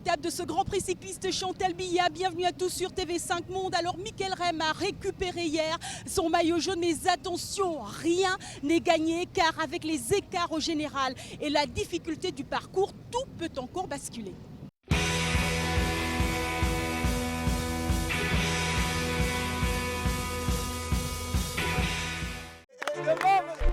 étape de ce Grand Prix cycliste Chantal Biya. Bienvenue à tous sur TV5 Monde. Alors Mikkel Rem a récupéré hier son maillot jaune, mais attention, rien n'est gagné car avec les écarts au général et la difficulté du parcours, tout peut encore basculer.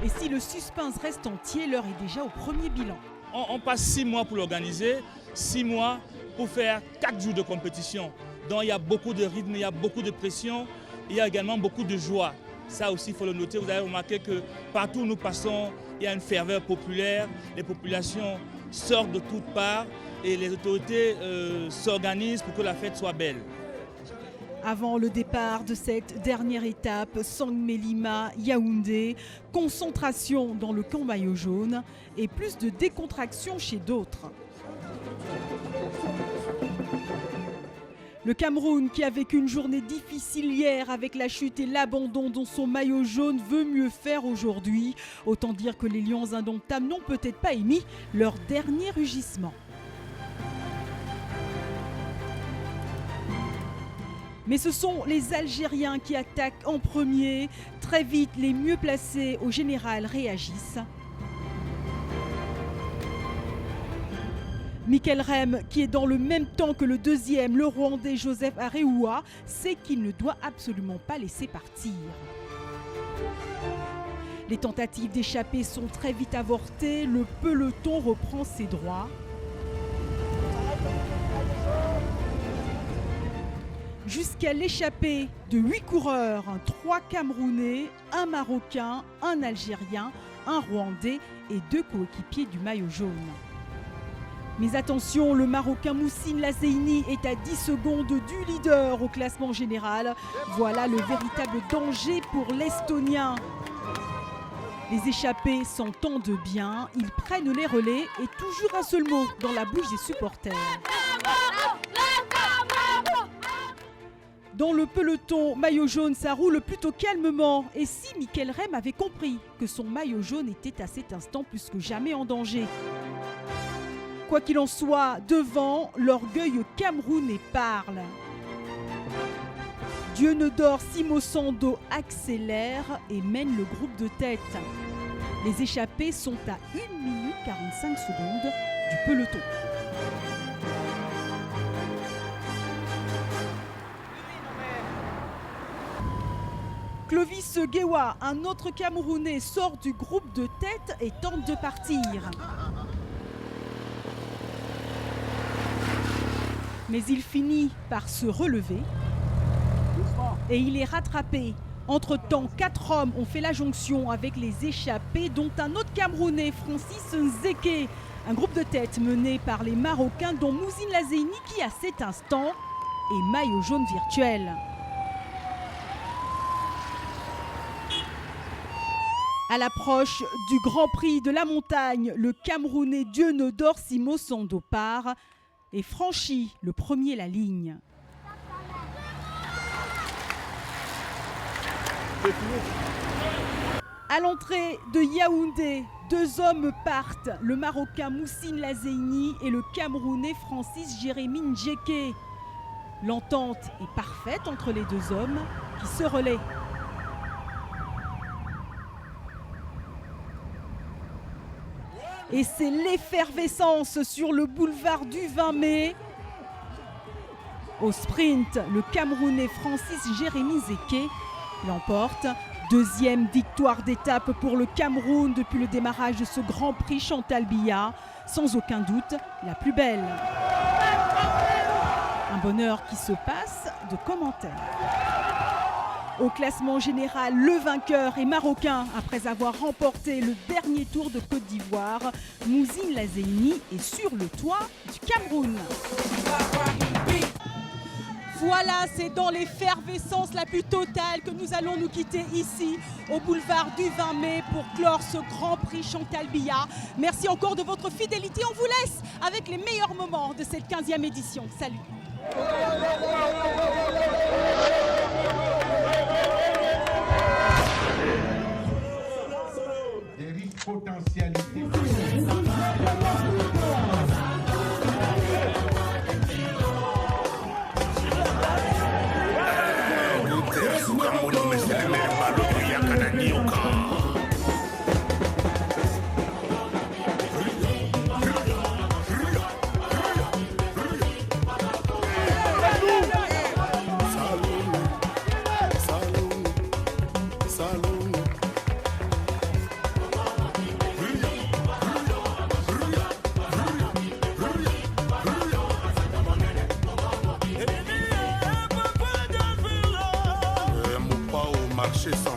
Et si le suspense reste entier, l'heure est déjà au premier bilan. On passe 6 mois pour l'organiser, 6 mois pour faire 4 jours de compétition. Donc il y a beaucoup de rythme, il y a beaucoup de pression, il y a également beaucoup de joie. Ça aussi, il faut le noter. Vous avez remarqué que partout où nous passons, il y a une ferveur populaire. Les populations sortent de toutes parts et les autorités s'organisent pour que la fête soit belle. Avant le départ de cette dernière étape, Sangmelima, Yaoundé, concentration dans le camp maillot jaune et plus de décontraction chez d'autres. Le Cameroun, qui a vécu une journée difficile hier avec la chute et l'abandon dont son maillot jaune, veut mieux faire aujourd'hui. Autant dire que les Lions indomptables n'ont peut-être pas émis leur dernier rugissement. Mais ce sont les Algériens qui attaquent en premier. Très vite, les mieux placés au général réagissent. Mikkel Rem, qui est dans le même temps que le deuxième, le Rwandais Joseph Areoua, sait qu'il ne doit absolument pas laisser partir. Les tentatives d'échapper sont très vite avortées. Le peloton reprend ses droits. Jusqu'à l'échappée de 8 coureurs, 3 Camerounais, 1 Marocain, 1 Algérien, 1 Rwandais et 2 coéquipiers du maillot jaune. Mais attention, le Marocain Moussine Lazeini est à 10 secondes du leader au classement général. Voilà le véritable danger pour l'Estonien. Les échappés s'entendent bien, ils prennent les relais et toujours un seul mot dans la bouche des supporters. Dans le peloton maillot jaune, ça roule plutôt calmement. Et si Mikkel Rem avait compris que son maillot jaune était à cet instant plus que jamais en danger. Quoi qu'il en soit, devant, l'orgueil camerounais parle. Dieunedor Simosando accélère et mène le groupe de tête. Les échappés sont à 1 minute 45 secondes du peloton. Clovis Guewa, un autre Camerounais, sort du groupe de tête et tente de partir. Mais il finit par se relever et il est rattrapé. Entre-temps, 4 hommes ont fait la jonction avec les échappés, dont un autre Camerounais, Francis Nzeke. Un groupe de tête mené par les Marocains, dont Moussine Lazeini, qui à cet instant est maillot jaune virtuel. À l'approche du Grand Prix de la montagne, le Camerounais Dieunedor Simosando part et franchit le premier la ligne. À l'entrée de Yaoundé, 2 hommes partent, le Marocain Moussine Lazeini et le Camerounais Francis Jérémy Njeke. L'entente est parfaite entre les 2 hommes qui se relaient. Et c'est l'effervescence sur le boulevard du 20 mai. Au sprint, le Camerounais Francis Jérémy Nzeke l'emporte. 2e victoire d'étape pour le Cameroun depuis le démarrage de ce Grand Prix Chantal Biya. Sans aucun doute, la plus belle. Un bonheur qui se passe de commentaires. Au classement général, le vainqueur est marocain après avoir remporté le dernier tour de Côte d'Ivoire. Moussine Lazeini est sur le toit du Cameroun. Voilà, c'est dans l'effervescence la plus totale que nous allons nous quitter ici au boulevard du 20 mai pour clore ce Grand Prix Chantal Biya. Merci encore de votre fidélité. On vous laisse avec les meilleurs moments de cette 15e édition. Salut. Potentialité. lâcher ça.